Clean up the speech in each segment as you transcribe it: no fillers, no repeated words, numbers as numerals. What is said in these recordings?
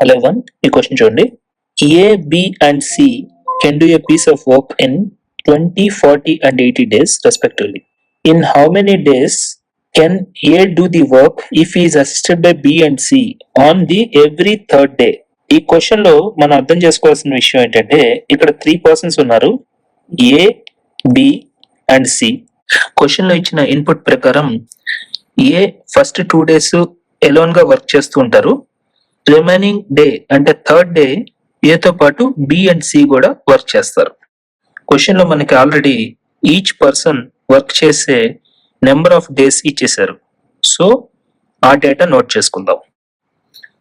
Hello everyone, ఈ question చూడండి. A, B and C can do a piece of work in 20, 40 and 80 days respectively. In how many days can A do the work if he is assisted by B and C on the every third day? ఈ question లో మనం అర్థం చేసుకోవాల్సిన విషయం ఏంటంటే ఇక్కడ 3 persons ఉన్నారు, A, B and C. Question లో ఇచ్చిన ఇన్పుట్ ప్రకారం A ఫస్ట్ 2 days ఎలోన్ గా వర్క్ చేస్తూ ఉంటారు. రిమైనింగ్ డే అంటే థర్డ్ డే ఏతో పాటు బి అండ్ సి కూడా వర్క్ చేస్తారు. క్వశ్చన్ లో మనకి ఆల్రెడీ ఈచ్ పర్సన్ వర్క్ చేసే నెంబర్ ఆఫ్ డేస్ ఇచ్చేసారు. సో ఆ డేటా నోట్ చేసుకుందాం.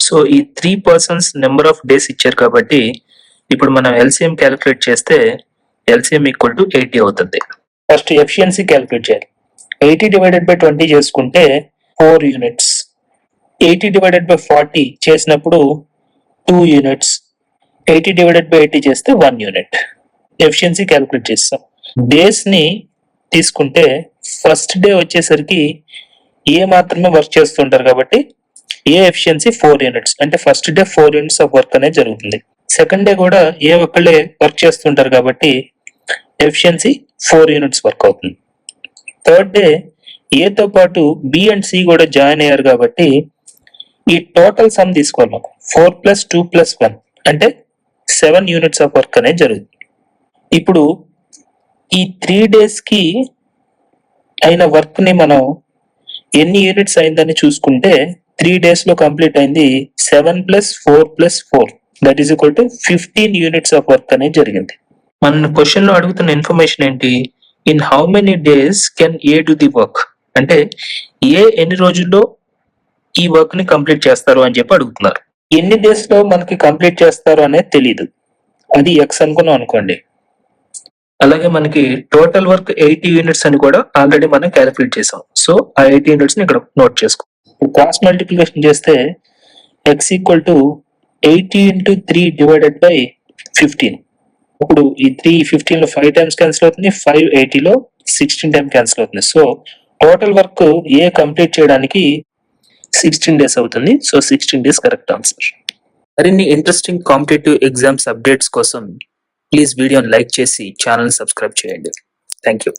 సో ఈ 3 పర్సన్స్ నెంబర్ ఆఫ్ డేస్ ఇచ్చారు కాబట్టి ఇప్పుడు మనం ఎల్సిఎం క్యాలిక్యులేట్ చేస్తే ఎల్సిఎం ఈక్వల్ టు 80 అవుతుంది. ఫస్ట్ ఎఫిషియన్సీ క్యాలిక్యులేట్ చేయాలి. 80 డివైడెడ్ బై 20 చేసుకుంటే 4 యూనిట్స్. 80 డివైడెడ్ బై 40 చేసినప్పుడు 2 యూనిట్స్. 80 డివైడెడ్ బై 80 చేస్తే 1 యూనిట్. ఎఫిషియన్సీ క్యాలిక్యులేట్ చేస్తాం. డేస్ ని తీసుకుంటే ఫస్ట్ డే వచ్చేసరికి ఏ మాత్రమే వర్క్ చేస్తుంటారు కాబట్టి ఏ ఎఫిషియన్సీ 4 యూనిట్స్ అంటే first day 4 units of work అనేది జరుగుతుంది. సెకండ్ డే కూడా ఏ ఒక్కళ్ళే వర్క్ చేస్తుంటారు కాబట్టి ఎఫిషియన్సీ 4 యూనిట్స్ వర్క్ అవుతుంది. థర్డ్ డే ఏతో పాటు బి అండ్ సి కూడా జాయిన్ అయ్యారు కాబట్టి ఈ టోటల్ సమ్ తీసుకోవాలి. మనం 4 + 2 + 1 అంటే 7 యూనిట్స్ ఆఫ్ వర్క్ అనేది జరుగుతుంది. ఇప్పుడు ఈ 3 డేస్ కి అయిన వర్క్ ని మనం ఎన్ని యూనిట్స్ అయిందని చూసుకుంటే 3 డేస్ లో కంప్లీట్ అయింది 7 + 4 + 4 that is equal to 15 units of work అనేది జరిగింది. మన క్వశ్చన్ లో అడుగుతున్న ఇన్ఫర్మేషన్ ఏంటి? In how many days can A do the work అంటే ఏ ఎన్ని రోజుల్లో ఈ వర్క్ ని కంప్లీట్ చేస్తారు అని చెప్పి అడుగుతున్నారు. ఎన్ని డేస్ లో మనకి కంప్లీట్ చేస్తారు అనేది తెలియదు, అది ఎక్స్ అనుకున్నాం అనుకోండి. అలాగే మనకి టోటల్ వర్క్ 80 యూనిట్స్ అని కూడా ఆల్రెడీ మనం క్యాలిక్యులేట్ చేసాం. సో ఆ 80 యూనిట్స్ ని ఇక్కడ నోట్ చేసుకో. ఇప్పుడు క్రాస్ మల్టిప్లికేషన్ చేస్తే X equal to 80 × 3 divided by 15. ఇప్పుడు ఈ 3 15 లో 5 టైమ్స్ క్యాన్సిల్ అవుతుంది, 5 80 లో 16 టైమ్స్ క్యాన్సిల్ అవుతుంది. సో టోటల్ వర్క్ ఏ కంప్లీట్ చేయడానికి 16 డేస్ అవుతుంది. So 16 days correct answer. మరిన్ని ఇంట్రెస్టింగ్ కాంపిటేటివ్ ఎగ్జామ్స్ అప్డేట్స్ కోసం ప్లీజ్ వీడియోని లైక్ చేసి ఛానల్ సబ్స్క్రైబ్ చేయండి. Thank you.